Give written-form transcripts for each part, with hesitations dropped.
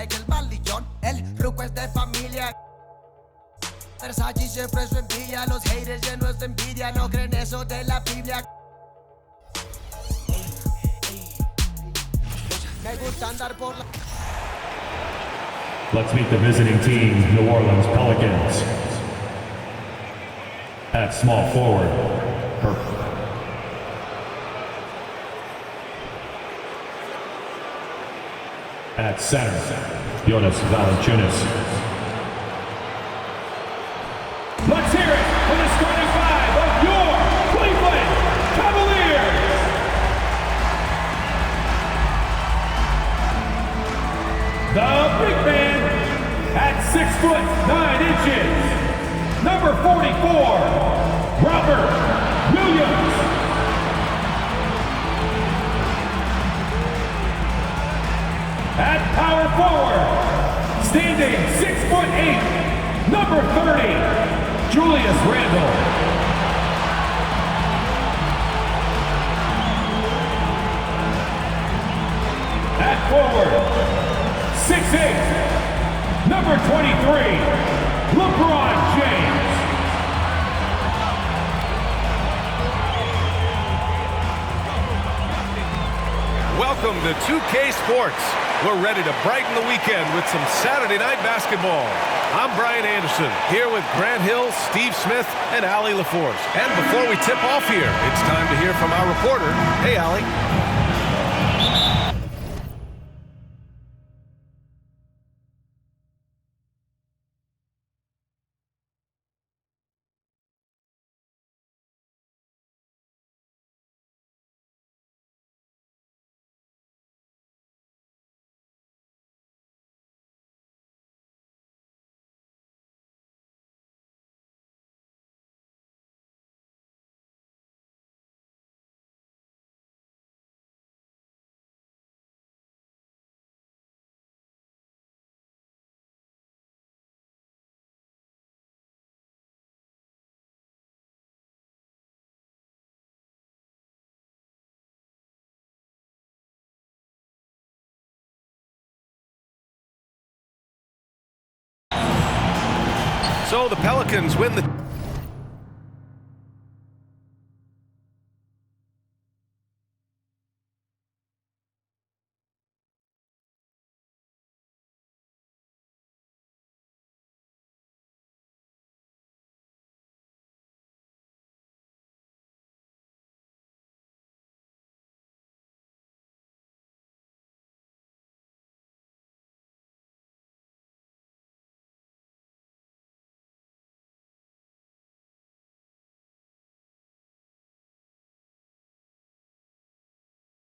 Dice que el malillón, el ruco es de familia. Versace siempre su envidia, los haters llenos de envidia, no creen eso de la Biblia. Me gusta andar por la... Let's meet the visiting team, New Orleans Pelicans. At small forward, at center, Jonas Valanciunas. Let's hear it for the starting five of your Cleveland Cavaliers. The big man at 6'9", number 44, Robert Williams. At power forward, standing 6'8", number 30, Julius Randle. At forward, 6'8", number 23, LeBron James. Welcome to 2K Sports. We're ready to brighten the weekend with some Saturday night basketball. I'm Brian Anderson, here with Grant Hill, Steve Smith, and Allie LaForce. And before we tip off here, it's time to hear from our reporter. Hey, Allie. So the Pelicans win the...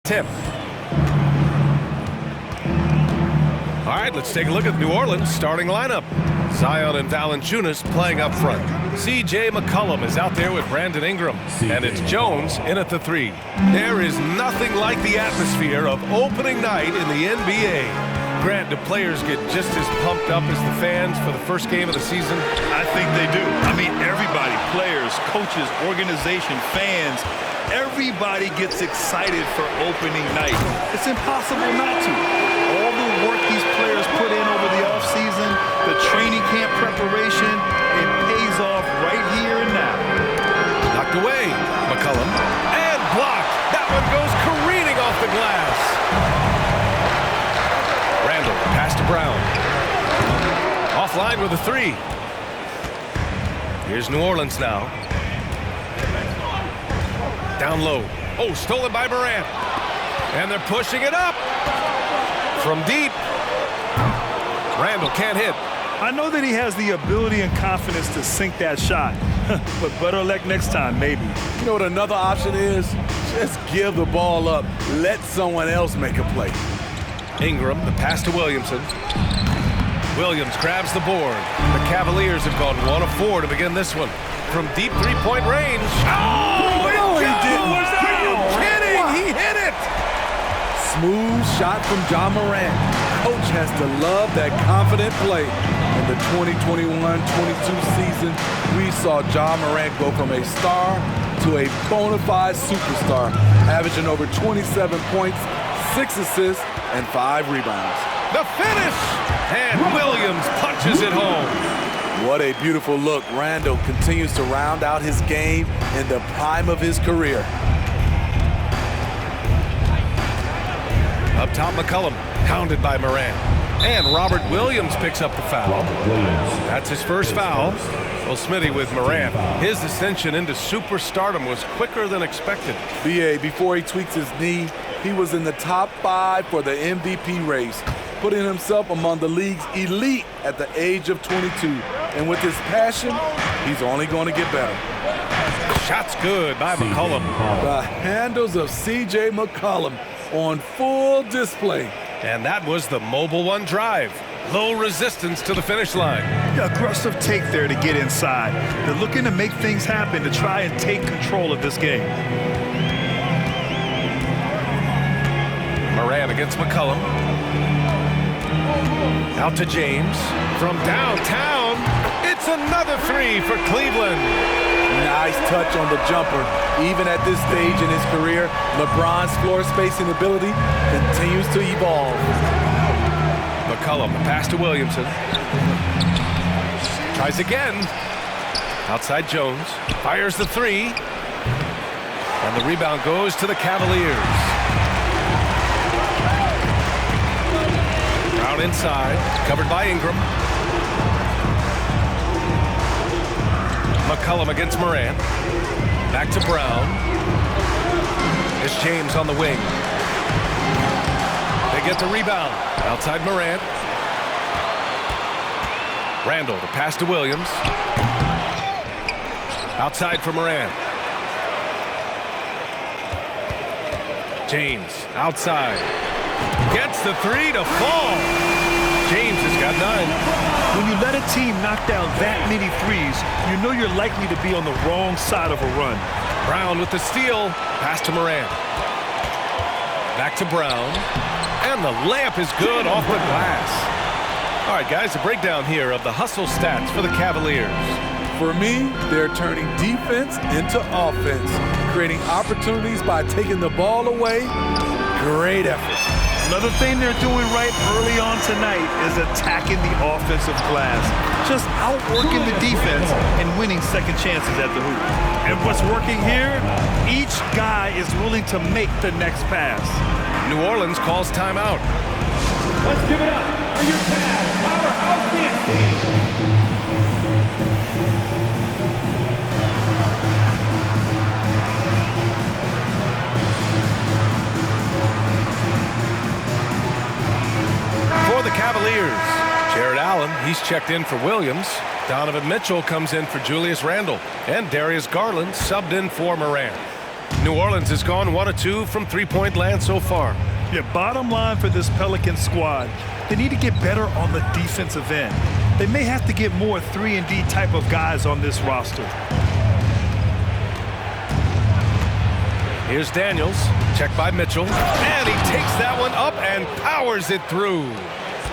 tip. All right, let's take a look at New Orleans' starting lineup. Zion and Valanciunas playing up front. C.J. McCollum is out there with Brandon Ingram. And it's Jones in at the 3. There is nothing like the atmosphere of opening night in the NBA. Grant, do players get just as pumped up as the fans for the first game of the season? I think they do. I mean, everybody, players, coaches, organization, fans, everybody gets excited for opening night. It's impossible not to. All the work these players put in over the offseason, the training camp preparation, it pays off right here and now. Knocked away, McCollum, and blocked. That one goes careening off the glass. Randle, pass to Brown. Offline with a 3. Here's New Orleans now. Down low. Oh, stolen by Morant. And they're pushing it up. From deep. Randle can't hit. I know that he has the ability and confidence to sink that shot. But better luck next time, maybe. You know what another option is? Just give the ball up. Let someone else make a play. Ingram, the pass to Williamson. Williams grabs the board. The Cavaliers have gone 1 of 4 to begin this one. From deep three-point range. Oh, he didn't. Are you kidding? Wow. He hit it. Smooth shot from Ja Morant. Coach has to love that confident play. In the 2021-22 season, we saw Ja Morant go from a star to a bona fide superstar, averaging over 27 points, 6 assists, and 5 rebounds. The finish! And Williams punches it home. What a beautiful look. Randall continues to round out his game in the prime of his career. Up top, McCollum, pounded by Moran. And Robert Williams picks up the foul. That's his first foul. Well, Smitty with Moran. His ascension into superstardom was quicker than expected. B.A., before he tweaked his knee, he was in the top 5 for the MVP race, putting himself among the league's elite at the age of 22. And with his passion, he's only going to get better. Shot's good by McCollum. The handles of C.J. McCollum on full display. And that was the Mobile One drive. Low resistance to the finish line. Yeah, aggressive take there to get inside. They're looking to make things happen to try and take control of this game. Moran against McCollum. Out to James. From downtown, it's another three for Cleveland. Nice touch on the jumper. Even at this stage in his career, LeBron's floor spacing ability continues to evolve. McCollum, pass to Williamson. Tries again. Outside Jones. Fires the three. And the rebound goes to the Cavaliers. Brown inside. Covered by Ingram. McCollum against Moran. Back to Brown. It's James on the wing. They get the rebound. Outside Moran. Randall, the pass to Williams. Outside for Moran. James, outside. Gets the three to fall. James has got 9. When you let a team knock down that many threes, you know you're likely to be on the wrong side of a run. Brown with the steal. Pass to Moran. Back to Brown. And the layup is good off the glass. All right, guys, a breakdown here of the hustle stats for the Cavaliers. For me, they're turning defense into offense, creating opportunities by taking the ball away. Great effort. Another thing they're doing right early on tonight is attacking the offensive glass. Just outworking the defense and winning second chances at the hoop. And what's working here? Each guy is willing to make the next pass. New Orleans calls timeout. Let's give it up for your Cavs powerhouse dance team. For the Cavaliers, Jared Allen, he's checked in for Williams. Donovan Mitchell comes in for Julius Randle. And Darius Garland subbed in for Moran. New Orleans has gone 1 of 2 from three-point land so far. Yeah, bottom line for this Pelicans squad, they need to get better on the defensive end. They may have to get more 3-and-D type of guys on this roster. Here's Daniels, checked by Mitchell, and he takes that one up and powers it through.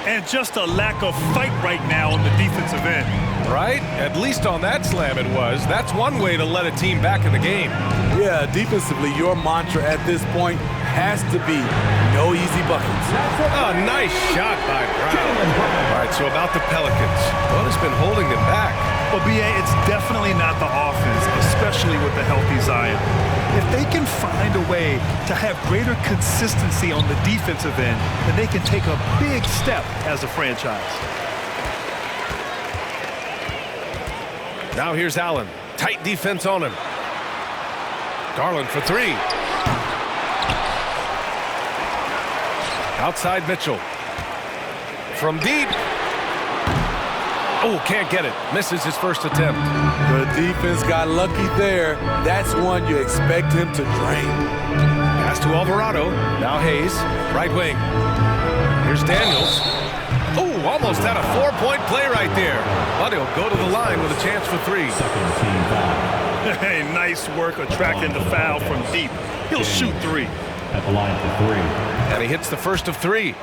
And just a lack of fight right now on the defensive end. Right? At least on that slam it was. That's one way to let a team back in the game. Yeah, defensively, your mantra at this point has to be no easy buckets. Oh, nice shot by Brown. All right, so about the Pelicans. What has been holding them back? Well, B.A., it's definitely not the offense, especially with the healthy Zion. If they can find a way to have greater consistency on the defensive end, then they can take a big step as a franchise. Now here's Allen. Tight defense on him. Garland for three. Outside Mitchell. From deep. Oh, can't get it. Misses his first attempt. The defense got lucky there. That's one you expect him to drain. Pass to Alvarado. Now Hayes. Right wing. Here's Daniels. Oh, almost had a 4-point play right there. But he'll go to the line with a chance for three. Hey, nice work attracting the foul from deep. He'll shoot three. At the line for three. And he hits the first of three.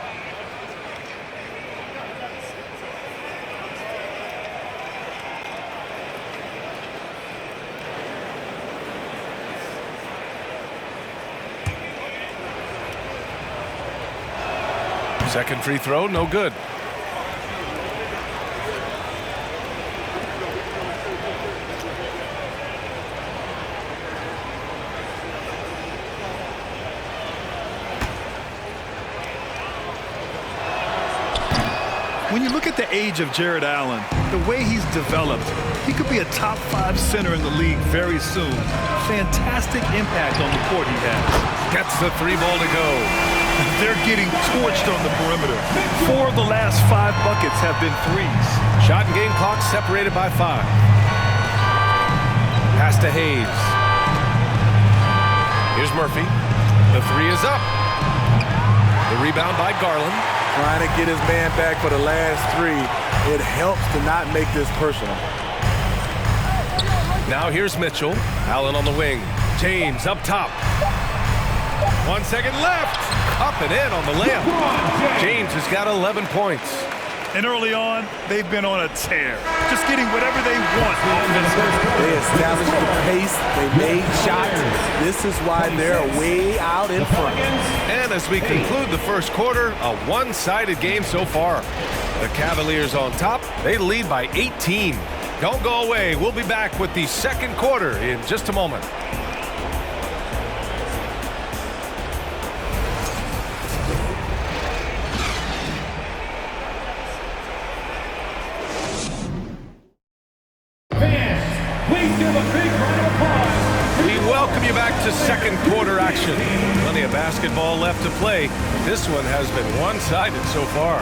Second free throw, no good. When you look at the age of Jared Allen, the way he's developed, he could be a top 5 center in the league very soon. Fantastic impact on the court he has. Gets the 3 ball to go. They're getting torched on the perimeter. 4 of the last 5 buckets have been threes. Shot and game clock separated by 5. Pass to Hayes. Here's Murphy. The 3 is up. The rebound by Garland. Trying to get his man back for the last 3. It helps to not make this personal. Now here's Mitchell. Allen on the wing. James up top. 1 second left. Up and in on the layup. James has got 11 points. And early on, they've been on a tear. Just getting whatever they want offensively. They established the pace. They made shots. This is why they're way out in front. And as we conclude the first quarter, a one-sided game so far. The Cavaliers on top. They lead by 18. Don't go away. We'll be back with the second quarter in just a moment. To second quarter action. Plenty of basketball left to play. This one has been one-sided so far.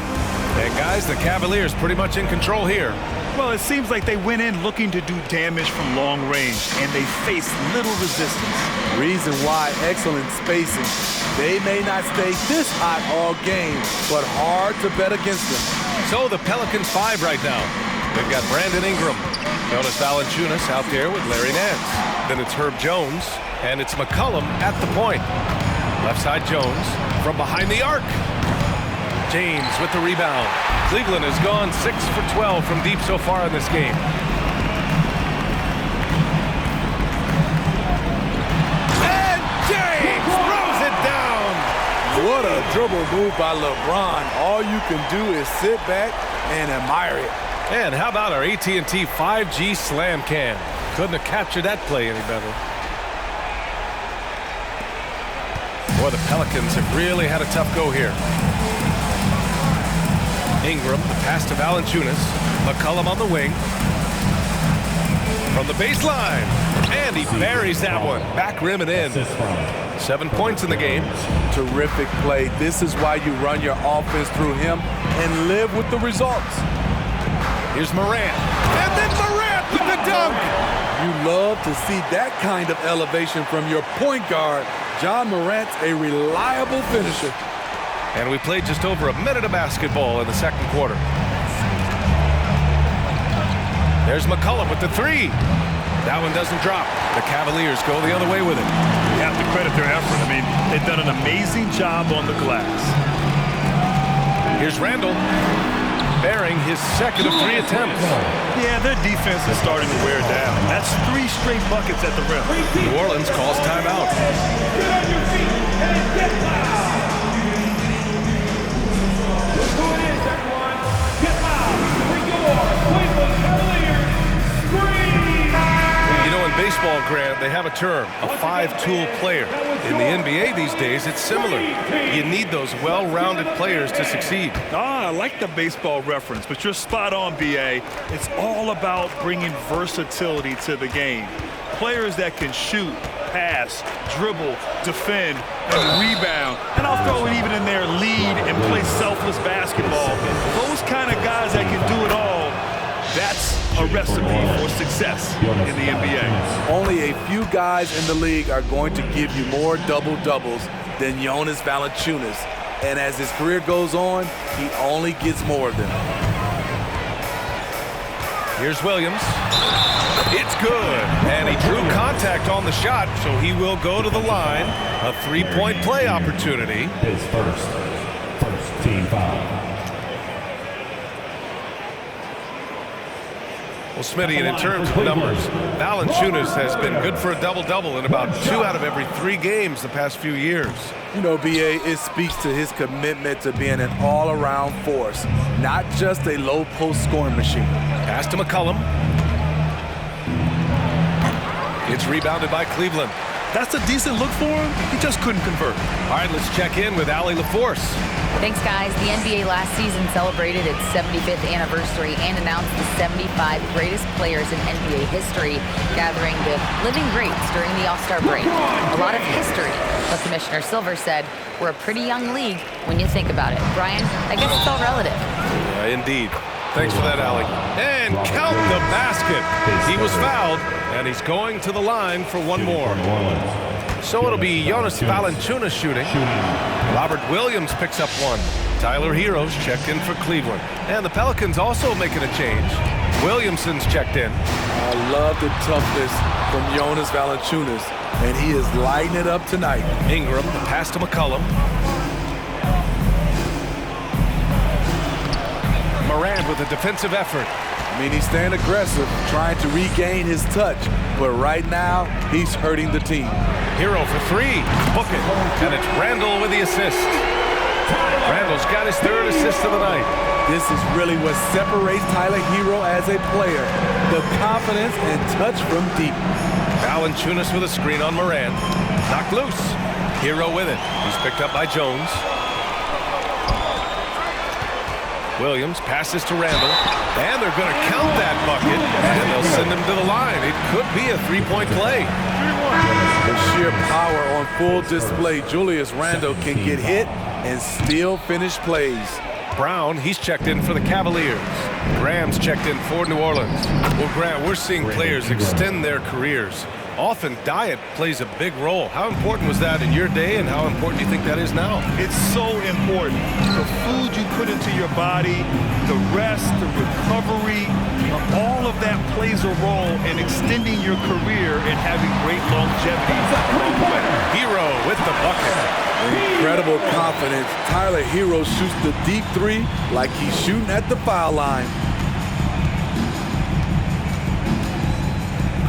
And guys, the Cavaliers pretty much in control here. Well, it seems like they went in looking to do damage from long range, and they faced little resistance. Reason why, excellent spacing. They may not stay this hot all game, but hard to bet against them. So the Pelicans 5 right now. They've got Brandon Ingram, Jonas Valanciunas out there with Larry Nance. Then it's Herb Jones. And it's McCollum at the point. Left side Jones from behind the arc. James with the rebound. Cleveland has gone 6 for 12 from deep so far in this game. And James throws it down. What a dribble move by LeBron. All you can do is sit back and admire it. And how about our AT&T 5G slam cam? Couldn't have captured that play any better. Boy, the Pelicans have really had a tough go here. Ingram, the pass to Valanciunas. McCollum on the wing. From the baseline. And he buries that one. Back rim and in. 7 points in the game. Terrific play. This is why you run your offense through him and live with the results. Here's Morant. And then Morant with the dunk. You love to see that kind of elevation from your point guard. John Morant's a reliable finisher. And we played just over a minute of basketball in the second quarter. There's McCollum with the 3. That one doesn't drop. The Cavaliers go the other way with it. You have to credit their effort. I mean, they've done an amazing job on the glass. Here's Randall, bearing his second of 3 attempts. Yeah, their defense is starting to wear down. That's 3 straight buckets at the rim. New Orleans calls timeout. Get on your feet and get loud. Look who it is, everyone. Get loud for your Cleveland Cavaliers. Scream! You know, in baseball, Grant, they have a term, a 5-tool player. In the NBA these days, it's similar. You need those well-rounded players to succeed. I like the baseball reference, but you're spot on, B.A. It's all about bringing versatility to the game. Players that can shoot, pass, dribble, defend, and rebound. And I'll throw it even in there, lead and play selfless basketball. Those kind of guys that can do it all, that's a recipe for success in the NBA. Only a few guys in the league are going to give you more double-doubles than Jonas Valanciunas. And as his career goes on, he only gets more of them. Here's Williams. It's good. And he drew contact on the shot, so he will go to the line. A 3-point play opportunity. His first team foul. Well, Smitty, and in terms of numbers, Valanciunas has been good for a double-double in about 2 out of every 3 games the past few years. You know, B.A., it speaks to his commitment to being an all-around force, not just a low-post scoring machine. Pass to McCollum. It's rebounded by Cleveland. That's a decent look for him. He just couldn't convert. All right, let's check in with Allie LaForce. Thanks, guys. The NBA last season celebrated its 75th anniversary and announced the 75 greatest players in NBA history, gathering the living greats during the All-Star break. A lot of history, but Commissioner Silver said, we're a pretty young league when you think about it. Brian, I guess it's all relative. Yeah, indeed. Thanks for that, Allie. And count the basket. He was fouled, and he's going to the line for one more. So it'll be Jonas Valanciunas shooting. Robert Williams picks up one. Tyler Hero's checked in for Cleveland. And the Pelicans also making a change. Williamson's checked in. I love the toughness from Jonas Valanciunas, and he is lighting it up tonight. Ingram, the pass to McCollum. Morant with a defensive effort. I mean, he's staying aggressive, trying to regain his touch, but right now, he's hurting the team. Hero for three. Book it. And it's Randall with the assist. Randall's got his third assist of the night. This is really what separates Tyler Hero as a player. The confidence and touch from deep. Valanciunas with a screen on Morant. Knocked loose. Hero with it. He's picked up by Jones. Williams passes to Randall, and they're going to count that bucket, and they'll send him to the line. It could be a three-point play. The sheer power on full display. Julius Randle can get hit and still finish plays. Brown, he's checked in for the Cavaliers. Graham's checked in for New Orleans. Well, Graham, we're seeing players extend their careers. Often diet plays a big role. How important was that in your day, and how important do you think that is now? It's so important. The food you put into your body, the rest, the recovery, all of that plays a role in extending your career and having great longevity. Hero with the bucket. Incredible confidence. Tyler Hero shoots the deep three like he's shooting at the foul line.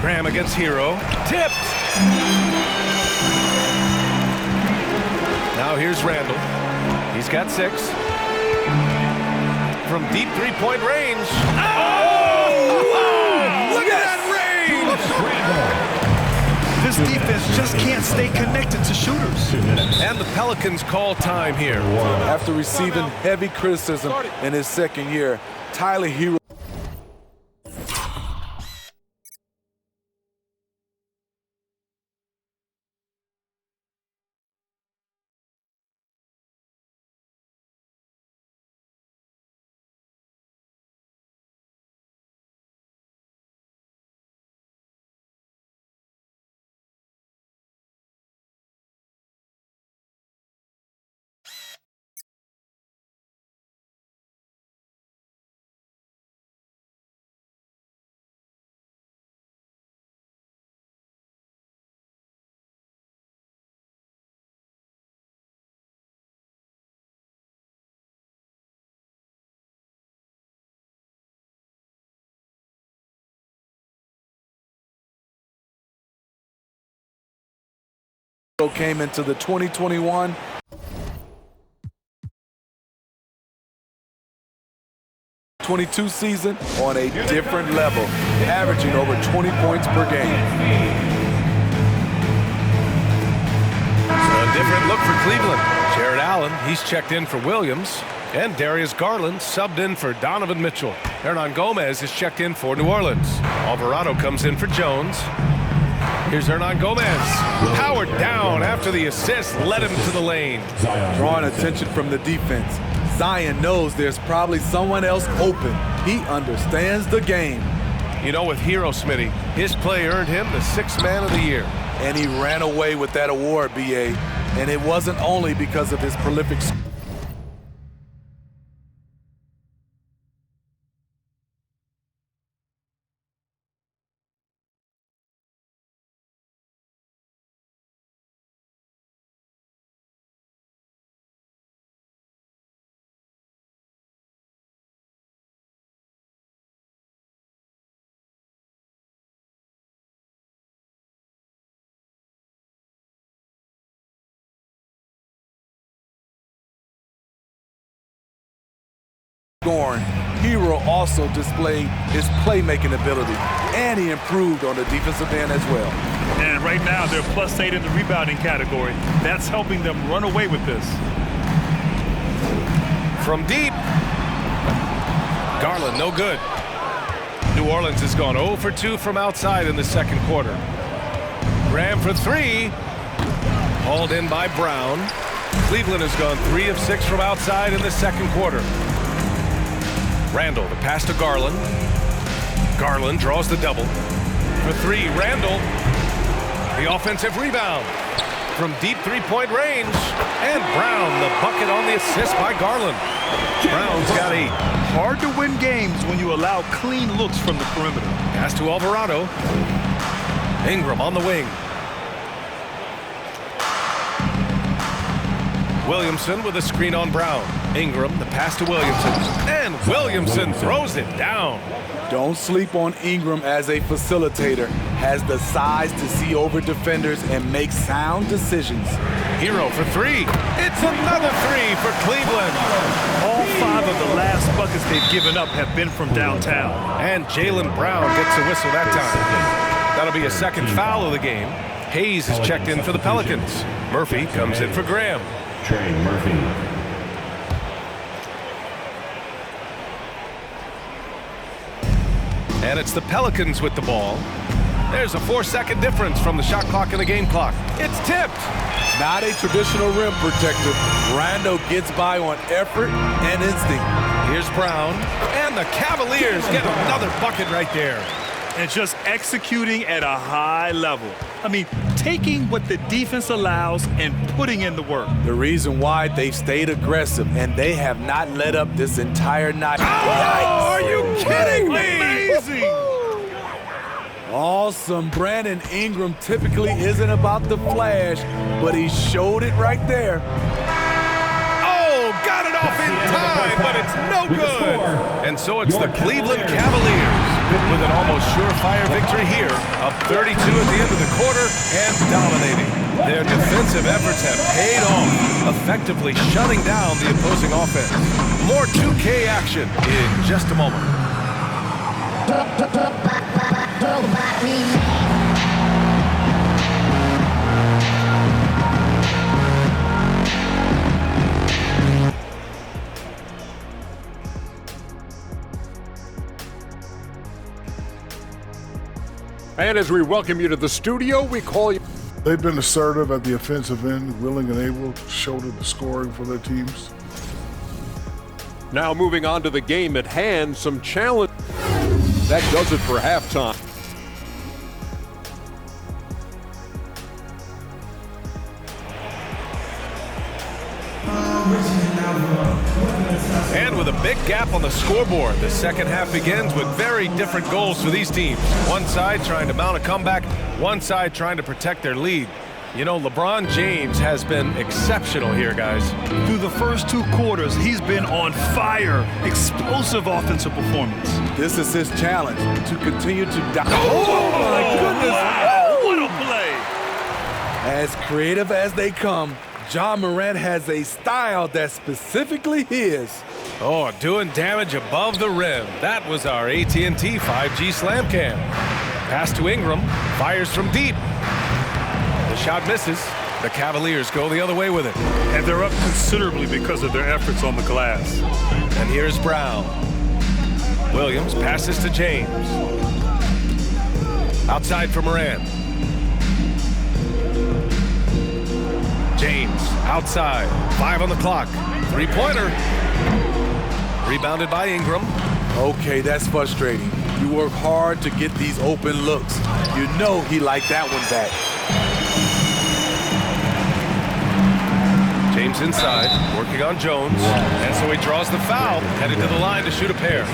Graham against Hero. Tipped! Now here's Randall. He's got 6. From deep three-point range. Oh! Look at that range! This defense just can't stay connected to shooters. And the Pelicans call time here. After receiving heavy criticism in his second year, Tyler Hero came into the 2021 22 season on a different level, averaging over 20 points per game. A different look for Cleveland. Jared Allen, he's checked in for Williams. And Darius Garland subbed in for Donovan Mitchell. Hernan Gomez is checked in for New Orleans. Alvarado comes in for Jones. Here's Hernan Gomez. Powered down after the assist led him to the lane. Drawing attention from the defense. Zion knows there's probably someone else open. He understands the game. You know, with Hero Smitty, his play earned him the 6th Man of the Year. And he ran away with that award, B.A. And it wasn't only because of his prolific scoring. Hero also displayed his playmaking ability, and he improved on the defensive end as well. And right now, they're +8 in the rebounding category. That's helping them run away with this. From deep. Garland, no good. New Orleans has gone 0 for 2 from outside in the second quarter. Graham for 3. Hauled in by Brown. Cleveland has gone 3 of 6 from outside in the second quarter. Randall, the pass to Garland. Garland draws the double. For 3, Randall. The offensive rebound. From deep three-point range. And Brown, the bucket on the assist by Garland. Brown's got 8. Hard to win games when you allow clean looks from the perimeter. Pass to Alvarado. Ingram on the wing. Williamson with a screen on Brown. Ingram, the pass to Williamson. And Williamson throws it down. Don't sleep on Ingram as a facilitator. Has the size to see over defenders and make sound decisions. Hero for 3. It's another 3 for Cleveland. All 5 of the last buckets they've given up have been from downtown. And Jaylen Brown gets a whistle that time. That'll be a second foul of the game. Hayes is checked in for the Pelicans. Murphy comes in for Graham. Trey Murphy. And it's the Pelicans with the ball. There's a 4-second difference from the shot clock and the game clock. It's tipped. Not a traditional rim protector. Randall gets by on effort and instinct. Here's Brown. And the Cavaliers get another bucket right there. And just executing at a high level. I mean, taking what the defense allows and putting in the work. The reason why they've stayed aggressive and they have not let up this entire night. Oh, are you kidding me? Amazing! Awesome. Brandon Ingram typically isn't about the flash, but he showed it right there. Oh, got it off in time, but it's no good. And so it's the Cleveland Cavaliers with an almost surefire victory here, up 32 at the end of the quarter and dominating. Their defensive efforts have paid off, effectively shutting down the opposing offense. More 2K action in just a moment. And as we welcome you to the studio, we call you. They've been assertive at the offensive end, willing and able to shoulder the scoring for their teams. Now moving on to the game at hand, some challenge. That does it for halftime. And with a big gap on the scoreboard, the second half begins with very different goals for these teams. One side trying to mount a comeback, one side trying to protect their lead. You know, LeBron James has been exceptional here, guys. Through the first 2 quarters, he's been on fire. Explosive offensive performance. This is his challenge to continue to dominate. Oh, my goodness. Wow, what a play. As creative as they come, Ja Morant has a style that's specifically his. Oh, doing damage above the rim. That was our AT&T 5G slam cam. Pass to Ingram, fires from deep. The shot misses. The Cavaliers go the other way with it. And they're up considerably because of their efforts on the glass. And here's Brown. Williams passes to James. Outside for Morant. James outside. 5 on the clock. 3-pointer. Rebounded by Ingram. Okay, that's frustrating. You work hard to get these open looks. You know he liked that one back. James inside, working on Jones. And so he draws the foul, headed to the line to shoot a pair.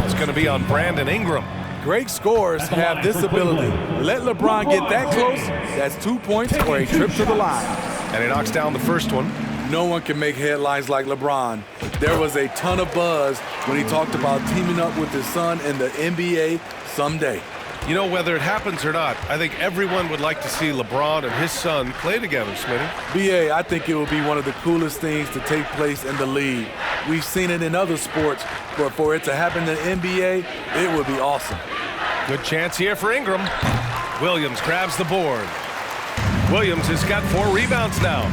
It's going to be on Brandon Ingram. Great scorers have this ability. Let LeBron get that close, that's 2 points or a trip to the line. And he knocks down the first one. No one can make headlines like LeBron. There was a ton of buzz when he talked about teaming up with his son in the NBA someday. You know, whether it happens or not, I think everyone would like to see LeBron and his son play together, Smitty. BA, I think it will be one of the coolest things to take place in the league. We've seen it in other sports, but for it to happen in the NBA, it would be awesome. Good chance here for Ingram. Williams grabs the board. Williams has got 4 rebounds now.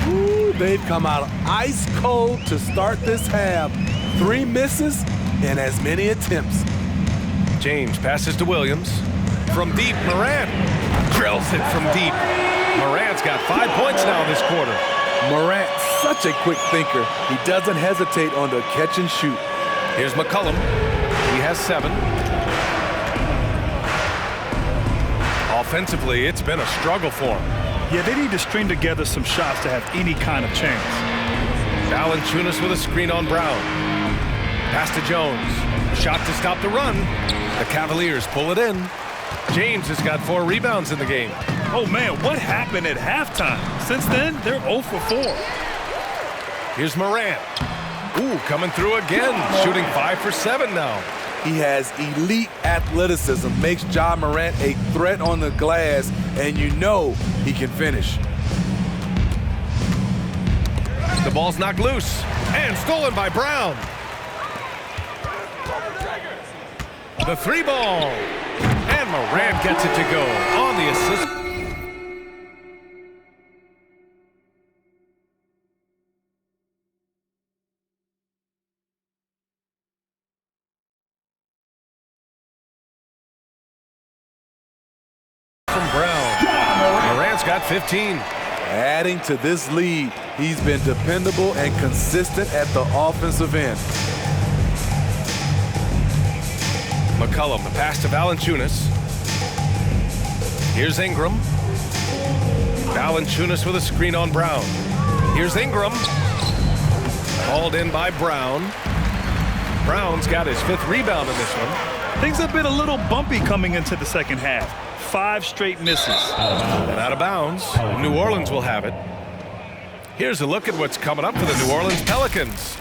Ooh, they've come out ice cold to start this half. 3 misses and as many attempts. James passes to Williams. From deep, Morant drills it from deep. Morant's got 5 points now this quarter. Morant, such a quick thinker. He doesn't hesitate on the catch and shoot. Here's McCollum. He has 7. Offensively, it's been a struggle for him. Yeah, they need to string together some shots to have any kind of chance. Valanciunas with a screen on Brown. Pass to Jones. Shot to stop the run. The Cavaliers pull it in. James has got 4 rebounds in the game. Oh, man, what happened at halftime? Since then, they're 0 for 4. Here's Morant. Ooh, coming through again. Shooting 5 for 7 now. He has elite athleticism, makes Ja Morant a threat on the glass, and you know he can finish. The ball's knocked loose and stolen by Brown. The 3 ball. And Morant gets it to go on the assist. From Brown. Morant's got 15. Adding to this lead, he's been dependable and consistent at the offensive end. McCollum, the pass to Valanciunas. Here's Ingram. Valanciunas with a screen on Brown. Here's Ingram. Hauled in by Brown. Brown's got his 5th rebound in this one. Things have been a little bumpy coming into the second half. 5 straight misses. And out of bounds. New Orleans will have it. Here's a look at what's coming up for the New Orleans Pelicans.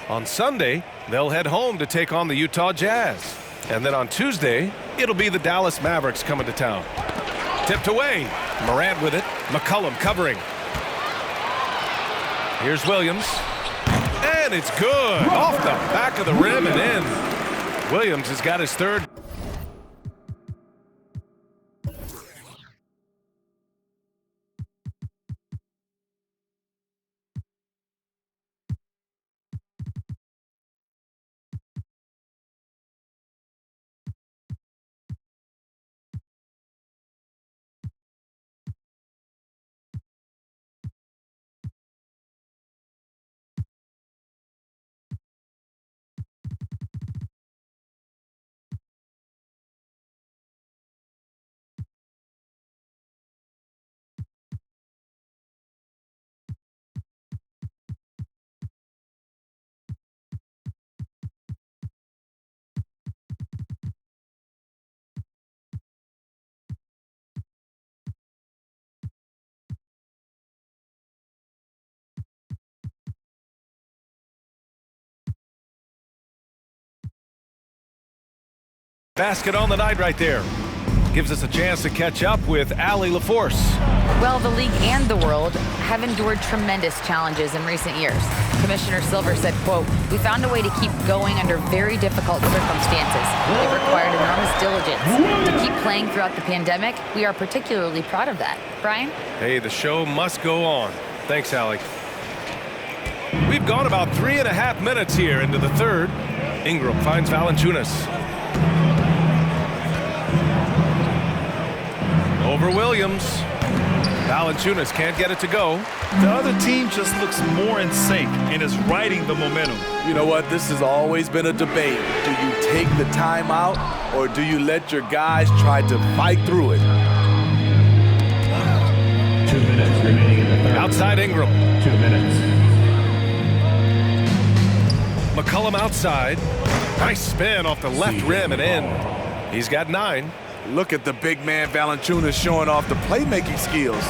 On Sunday, they'll head home to take on the Utah Jazz. And then on Tuesday, it'll be the Dallas Mavericks coming to town. Tipped away. Morant with it. McCollum covering. Here's Williams. And it's good. Off the back of the rim and in. Williams has got his 3rd. Basket on the night right there. Gives us a chance to catch up with Allie LaForce. Well, the league and the world have endured tremendous challenges in recent years. Commissioner Silver said, quote, "We found a way to keep going under very difficult circumstances. It required enormous diligence. To keep playing throughout the pandemic, we are particularly proud of that." Brian? Hey, the show must go on. Thanks, Allie. We've gone about 3.5 minutes here into the 3rd. Ingram finds Valanciunas. Over Williams. Valanciunas can't get it to go. The other team just looks more in sync and is riding the momentum. You know what? This has always been a debate. Do you take the timeout or do you let your guys try to fight through it? 2 minutes remaining in the 3rd. Outside Ingram. 2 minutes. McCollum outside. Nice spin off the left rim and in. He's got 9. Look at the big man Valanciunas showing off the playmaking skills.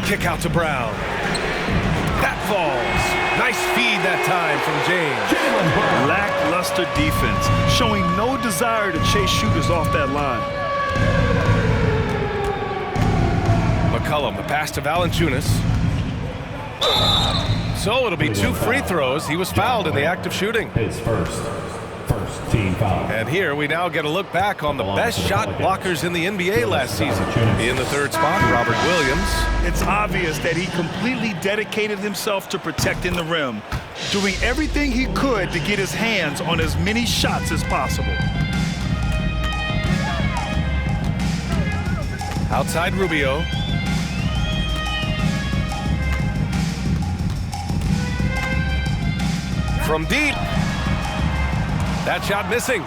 Kick out to Brown. That falls. Nice feed that time from James. Lackluster defense, showing no desire to chase shooters off that line. McCollum, the pass to Valanciunas. So it'll be 2 free throws. He was fouled in the act of shooting. His first. Team foul. And here we now get a look back on the best shot blockers in the NBA last season. In the third spot, Robert Williams. It's obvious that he completely dedicated himself to protecting the rim, doing everything he could to get his hands on as many shots as possible. Outside Rubio. From deep. That shot missing.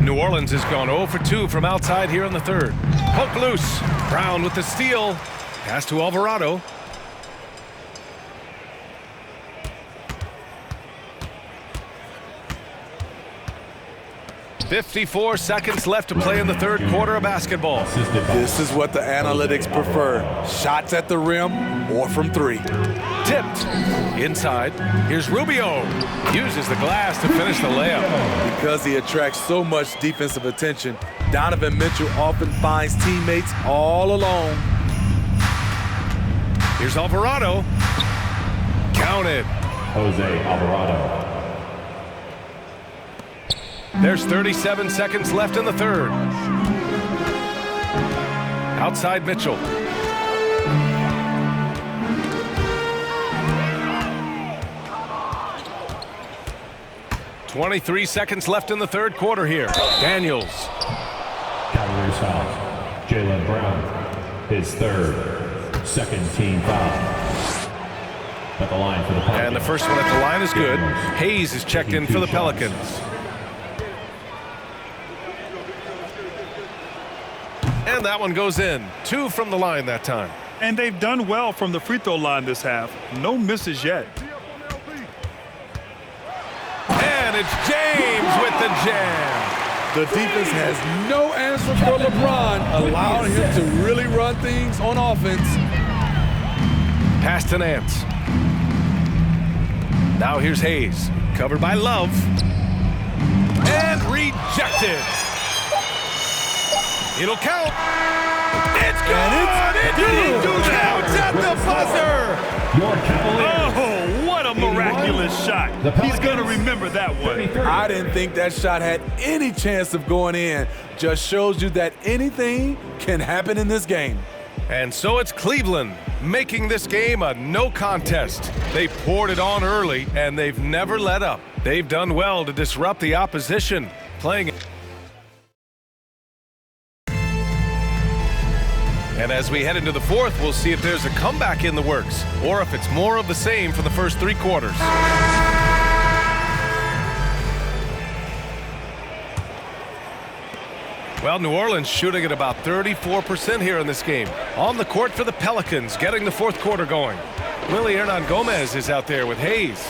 New Orleans has gone 0 for 2 from outside here in the third. Hook loose. Brown with the steal. Pass to Alvarado. "54 seconds left to play in the third quarter of basketball." This is what the analytics prefer. Shots at the rim or from three. Tipped. Inside. Here's Rubio. Uses the glass to finish the layup. Because he attracts so much defensive attention, Donovan Mitchell often finds teammates all alone. Here's Alvarado. Counted. Jose Alvarado. There's 37 seconds left in the third. Outside Mitchell. "23 seconds left in the third quarter here. Daniels. Cavaliers foul. Jaylen Brown. His third. Second team foul. At the line for the Pelicans. And the first one at the line is good. Hayes is checked in for the Pelicans. And that one goes in. 2 from the line that time. And they've done well from the free throw line this half. No misses yet. And it's James with the jam. The defense has no answer for LeBron, allowing him to really run things on offense. Pass to Nance. Now here's Hayes. Covered by Love. And rejected. It'll count. It's good. It didn't do that. Counts at the buzzer. Your Cavaliers. Oh, what a miraculous shot. He's going to remember that one. I didn't think that shot had any chance of going in. Just shows you that anything can happen in this game. And so it's Cleveland making this game a no contest. They poured it on early, and they've never let up. They've done well to disrupt the opposition, playing. And as we head into the fourth, we'll see if there's a comeback in the works, or if it's more of the same for the first 3 quarters. Well, New Orleans shooting at about 34% here in this game. On the court for the Pelicans, getting the fourth quarter going. Willie Hernan-Gomez is out there with Hayes.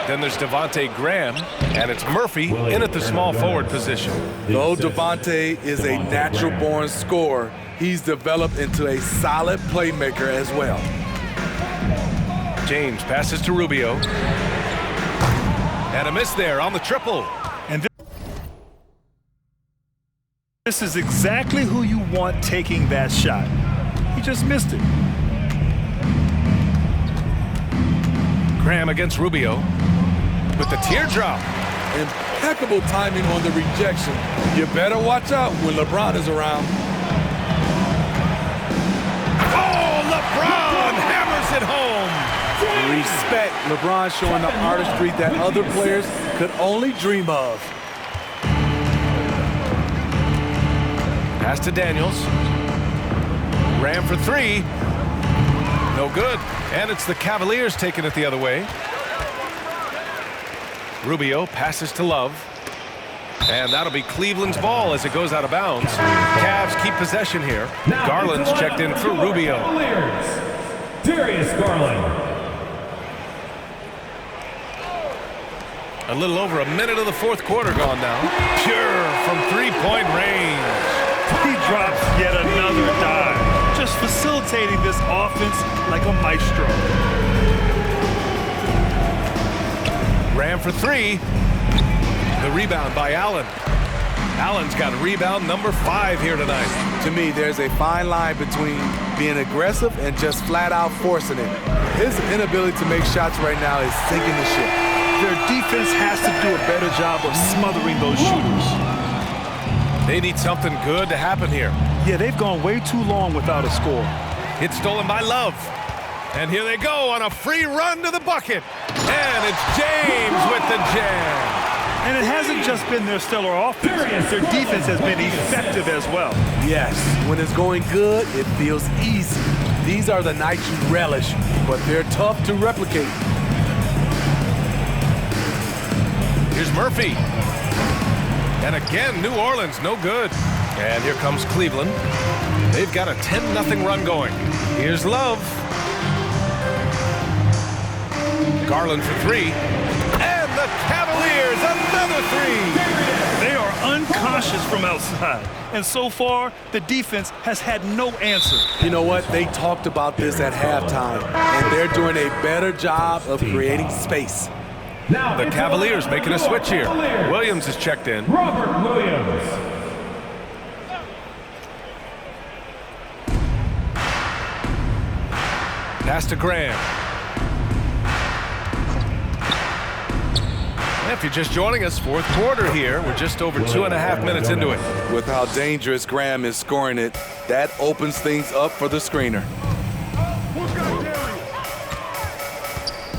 Then there's Devontae Graham, and it's Murphy in at the small forward position. Though Devontae is a natural-born scorer, he's developed into a solid playmaker as well. James passes to Rubio. And a miss there on the triple. And this is exactly who you want taking that shot. He just missed it. Graham against Rubio with the teardrop. Impeccable timing on the rejection. You better watch out when LeBron is around. Oh, LeBron hammers it home. Respect. LeBron showing the artistry that other players could only dream of. Pass to Daniels. Ram for 3. No good. And it's the Cavaliers taking it the other way. Rubio passes to Love. And that'll be Cleveland's ball as it goes out of bounds. Cavs keep possession here. Garland's checked in for Rubio. Darius Garland. A little over a minute of the fourth quarter gone now. Pure from 3-point range. He drops yet another dive, just facilitating this offense like a maestro. Ram for 3. The rebound by Allen. Allen's got rebound number 5 here tonight. To me, there's a fine line between being aggressive and just flat out forcing it. His inability to make shots right now is sinking the ship. Their defense has to do a better job of smothering those shooters. They need something good to happen here. Yeah, they've gone way too long without a score. It's stolen by Love. And here they go on a free run to the bucket. And it's James with the jam. And it hasn't just been their stellar offense. Their defense has been effective as well. Yes, when it's going good, it feels easy. These are the nights you relish, but they're tough to replicate. Here's Murphy. And again, New Orleans, no good. And here comes Cleveland. They've got a 10-0 run going. Here's Love. Garland for three. And the Cavaliers, another three. They are unconscious from outside. And so far, the defense has had no answer. You know what? They talked about this at halftime, and they're doing a better job of creating space. Now the Cavaliers making a switch here. Williams is checked in. Robert Williams. Pass to Graham. If you're just joining us, fourth quarter here. We're just over 2.5 minutes into it. With how dangerous Graham is scoring it, that opens things up for the screener.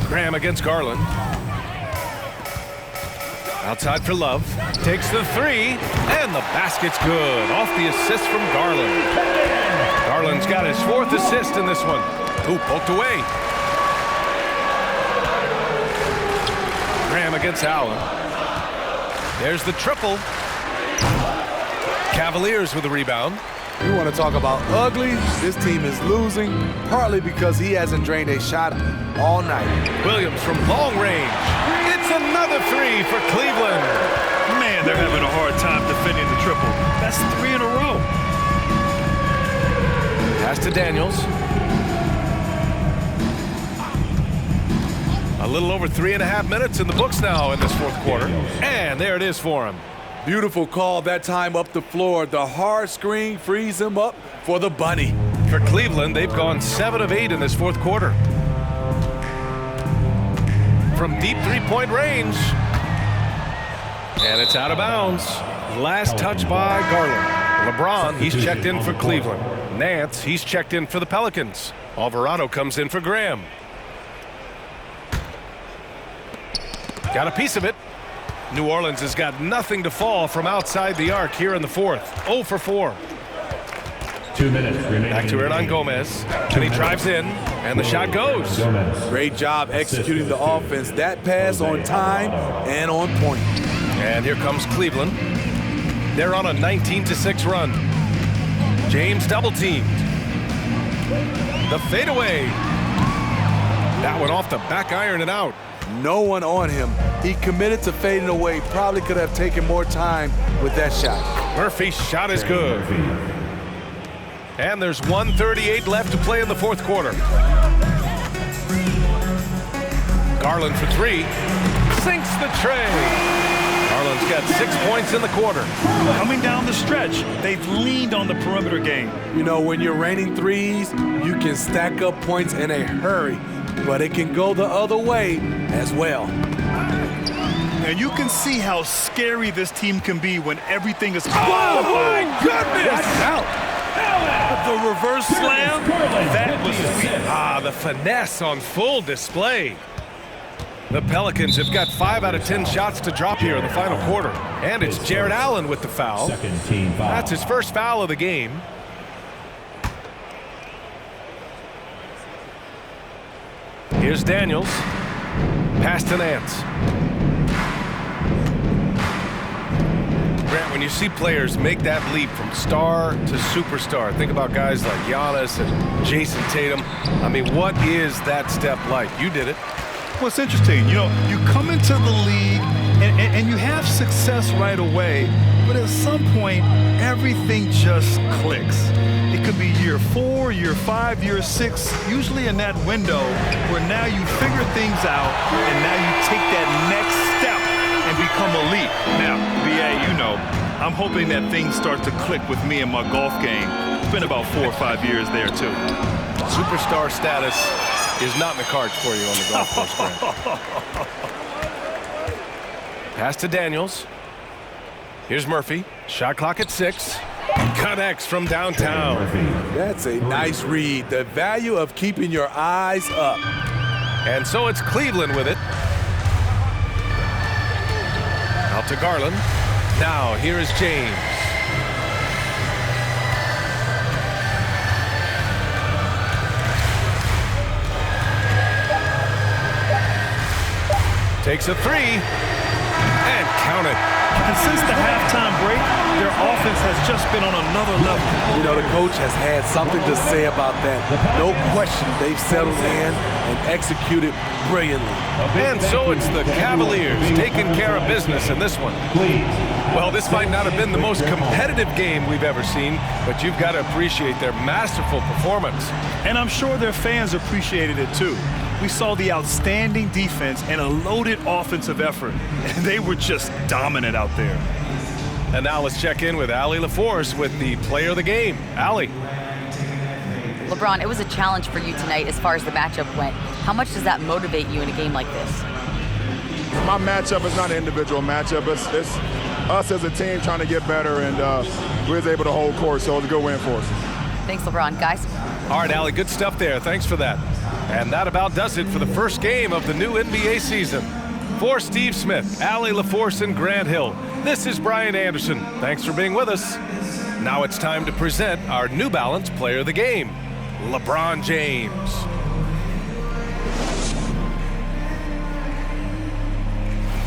Graham against Garland. Outside for Love. Takes the three, and the basket's good. Off the assist from Garland. Garland's got his fourth assist in this one. Ooh, poked away. Graham against Allen. There's the triple. Cavaliers with the rebound. You want to talk about ugly? This team is losing, partly because he hasn't drained a shot all night. Williams from long range. It's another three for Cleveland. Man, they're having a hard time defending the triple. That's 3 in a row. Pass to Daniels. A little over 3.5 minutes in the books now in this fourth quarter. And there it is for him. Beautiful call that time up the floor. The hard screen frees him up for the bunny. For Cleveland, they've gone 7 of 8 in this fourth quarter. From deep three-point range. And it's out of bounds. Last touch by Garland. LeBron, he's checked in for Cleveland. Nance, he's checked in for the Pelicans. Alvarado comes in for Graham. Got a piece of it. New Orleans has got nothing to fall from outside the arc here in the fourth. 0 for 4. 2 minutes remaining. Back to Hernan Gomez. And he drives in, and the shot goes. Great job executing the offense. That pass on time and on point. And here comes Cleveland. They're on a 19-6 run. James double teamed. The fadeaway. That one off the back iron and out. No one on him. He committed to fading away. Probably could have taken more time with that shot. Murphy's shot is good. And there's 1:38 left to play in the fourth quarter. Garland for three. Sinks the tray. Garland's got 6 points in the quarter. Coming down the stretch, they've leaned on the perimeter game. You know, when you're raining threes, you can stack up points in a hurry, but it can go the other way as well. And you can see how scary this team can be when everything is... Oh, my goodness! The reverse slam, that was sweet. Ah, the finesse on full display. The Pelicans have got 5 out of 10 shots to drop here in the final quarter. And it's Jared Allen with the foul. Second team foul. That's his first foul of the game. Here's Daniels. Pass to Nance. Grant, when you see players make that leap from star to superstar, think about guys like Giannis and Jason Tatum. I mean, what is that step like? You did it. Well, it's interesting. You know, you come into the league and you have success right away, but at some point, everything just clicks. It could be year 4, year 5, year 6, usually in that window where now you figure things out and now you take that next step and become elite. Now, BA, you know, I'm hoping that things start to click with me in my golf game. It's been about 4 or 5 years there, too. Superstar status is not in the cards for you on the golf course, Grant. Pass to Daniels. Here's Murphy. Shot clock at 6. Connects from downtown. That's a nice read. The value of keeping your eyes up. And so it's Cleveland with it. Out to Garland. Now here is James. Takes a 3 and count it. And since the halftime break, their offense has just been on another level. You know, the coach has had something to say about that. No question, they've settled in and executed brilliantly. And so it's the Cavaliers taking care of business in this one. Well, this might not have been the most competitive game we've ever seen, but you've got to appreciate their masterful performance. And I'm sure their fans appreciated it too. We saw the outstanding defense and a loaded offensive effort, and they were just dominant out there. And now let's check in with Allie LaForce with the player of the game. Allie. LeBron, it was a challenge for you tonight as far as the matchup went. How much does that motivate you in a game like this? My matchup is not an individual matchup. It's us as a team trying to get better, and we was able to hold court, so it was a good win for us. Thanks, LeBron. Guys? All right, Allie, good stuff there. Thanks for that. And that about does it for the first game of the new NBA season. For Steve Smith, Allie LaForce, and Grant Hill, this is Brian Anderson. Thanks for being with us. Now it's time to present our New Balance Player of the Game, LeBron James.